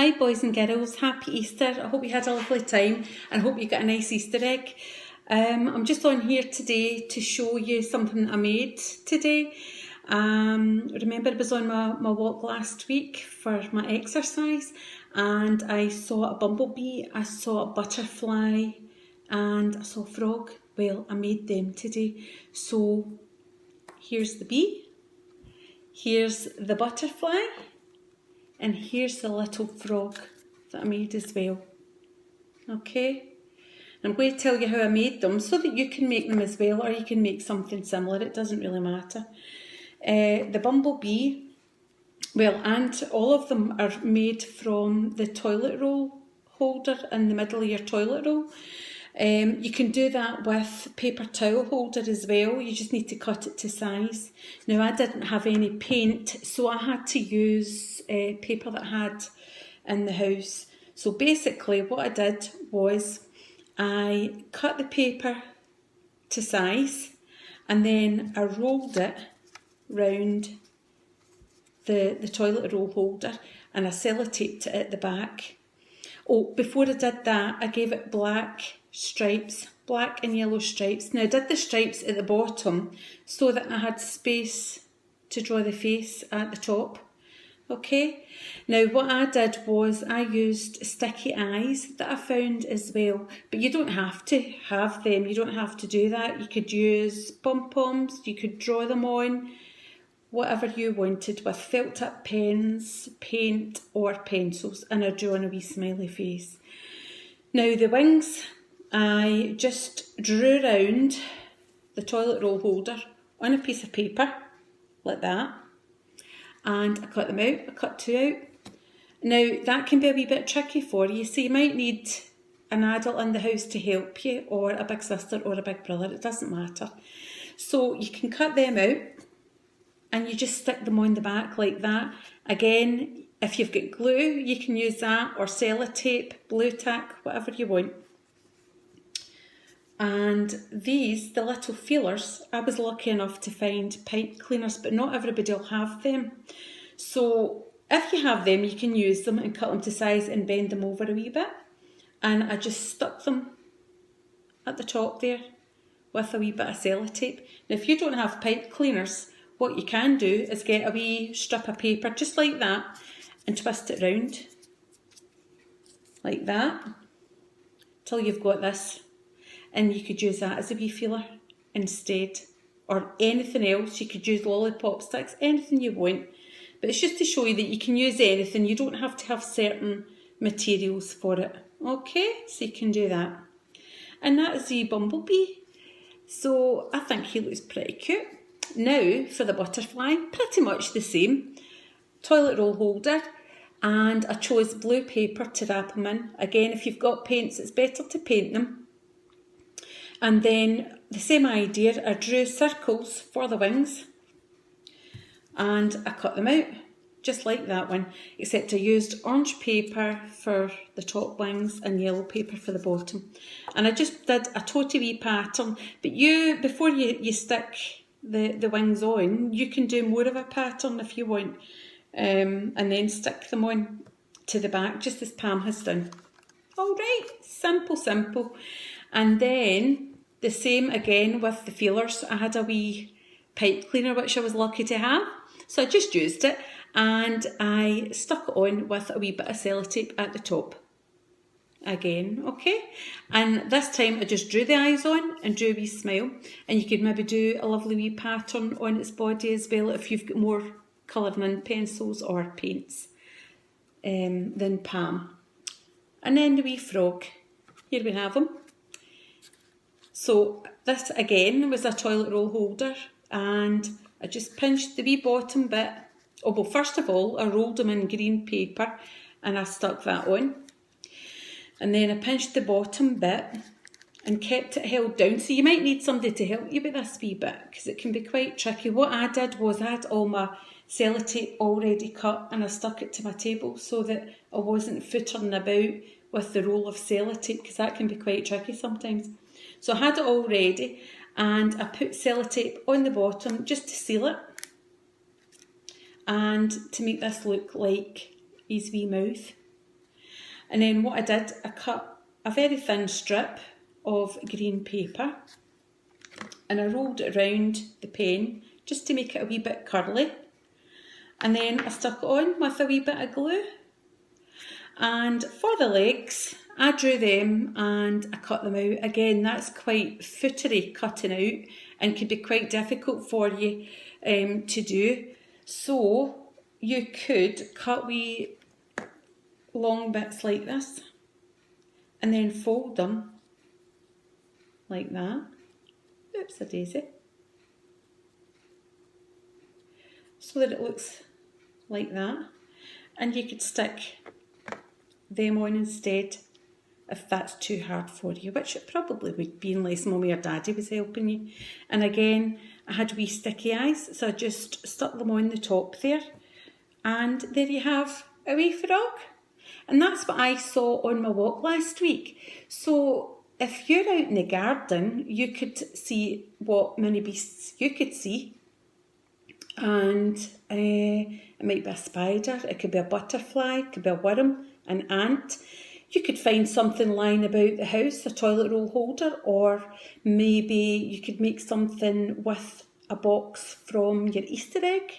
Hi boys and girls, happy Easter. I hope you had a lovely time and I hope you got a nice Easter egg. I'm just on here today to show you something I made today. Remember I was on my walk last week for my exercise and I saw a bumblebee, I saw a butterfly and I saw a frog. Well, I made them today. So here's the bee, here's the butterfly, and here's the little frog that I made as well. Okay, I'm going to tell you how I made them so that you can make them as well, or you can make something similar, it doesn't really matter. The bumblebee, well, and all of them are made from the toilet roll holder in the middle of your toilet roll. You can do that with paper towel holder as well, you just need to cut it to size. Now I didn't have any paint, so I had to use paper that I had in the house. So basically what I did was I cut the paper to size and then I rolled it round the toilet roll holder and I sellotaped it at the back. Oh, before I did that, I gave it black stripes, black and yellow stripes. Now I did the stripes at the bottom so that I had space to draw the face at the top. Okay, now what I did was I used sticky eyes that I found as well, but you don't have to have them, you don't have to do that. You could use pom-poms, you could draw them on, whatever you wanted, with felt tip pens, paint or pencils, and I drew on a wee smiley face. Now the wings, I just drew around the toilet roll holder on a piece of paper, like that, and I cut them out, I cut two out. Now that can be a wee bit tricky for you, so you might need an adult in the house to help you, or a big sister or a big brother, it doesn't matter. So you can cut them out and you just stick them on the back like that. Again, if you've got glue, you can use that, or sellotape, blue tack, whatever you want. And these, the little feelers, I was lucky enough to find pipe cleaners, but not everybody will have them. So if you have them, you can use them and cut them to size and bend them over a wee bit. And I just stuck them at the top there with a wee bit of sellotape. Now if you don't have pipe cleaners, what you can do is get a wee strip of paper just like that and twist it round like that till you've got this, and you could use that as a wee feeler instead, or anything else. You could use lollipop sticks, anything you want, but it's just to show you that you can use anything, you don't have to have certain materials for it. Okay, so you can do that. And that is the bumblebee, so I think he looks pretty cute. Now for the butterfly, pretty much the same, toilet roll holder, and I chose blue paper to wrap them in. Again, if you've got paints, it's better to paint them. And then the same idea, I drew circles for the wings and I cut them out, just like that one, except I used orange paper for the top wings and yellow paper for the bottom. And I just did a toty wee pattern, but before you stick the wings on, you can do more of a pattern if you want, and then stick them on to the back, just as Pam has done. Alright, simple. And then the same again with the feelers. I had a wee pipe cleaner which I was lucky to have, so I just used it and I stuck it on with a wee bit of sellotape at the top again. Okay, and this time I just drew the eyes on and drew a wee smile, and you could maybe do a lovely wee pattern on its body as well if you've got more colouring in pencils or paints than Pam. And then the wee frog, here we have him. So this again was a toilet roll holder, and I just pinched the wee bottom bit. Oh well, first of all I rolled them in green paper and I stuck that on, and then I pinched the bottom bit and kept it held down. So you might need somebody to help you with this wee bit because it can be quite tricky. What I did was I had all my sellotape already cut and I stuck it to my table so that I wasn't footering about with the roll of sellotape, because that can be quite tricky sometimes. So I had it all ready and I put sellotape on the bottom just to seal it and to make this look like his wee mouth. And then what I did, I cut a very thin strip of green paper and I rolled it around the pen just to make it a wee bit curly. And then I stuck it on with a wee bit of glue. And for the legs, I drew them and I cut them out. Again, that's quite footery cutting out and could be quite difficult for you to do. So you could cut wee long bits like this and then fold them like that. Oops, a daisy. So that it looks like that. And you could stick them on instead if that's too hard for you, which it probably would be unless Mummy or Daddy was helping you. And again, I had wee sticky eyes, so I just stuck them on the top there. And there you have a wee frog. And that's what I saw on my walk last week. So if you're out in the garden, you could see what mini beasts you could see. And it might be a spider, it could be a butterfly, it could be a worm, an ant. You could find something lying about the house, a toilet roll holder, or maybe you could make something with a box from your Easter egg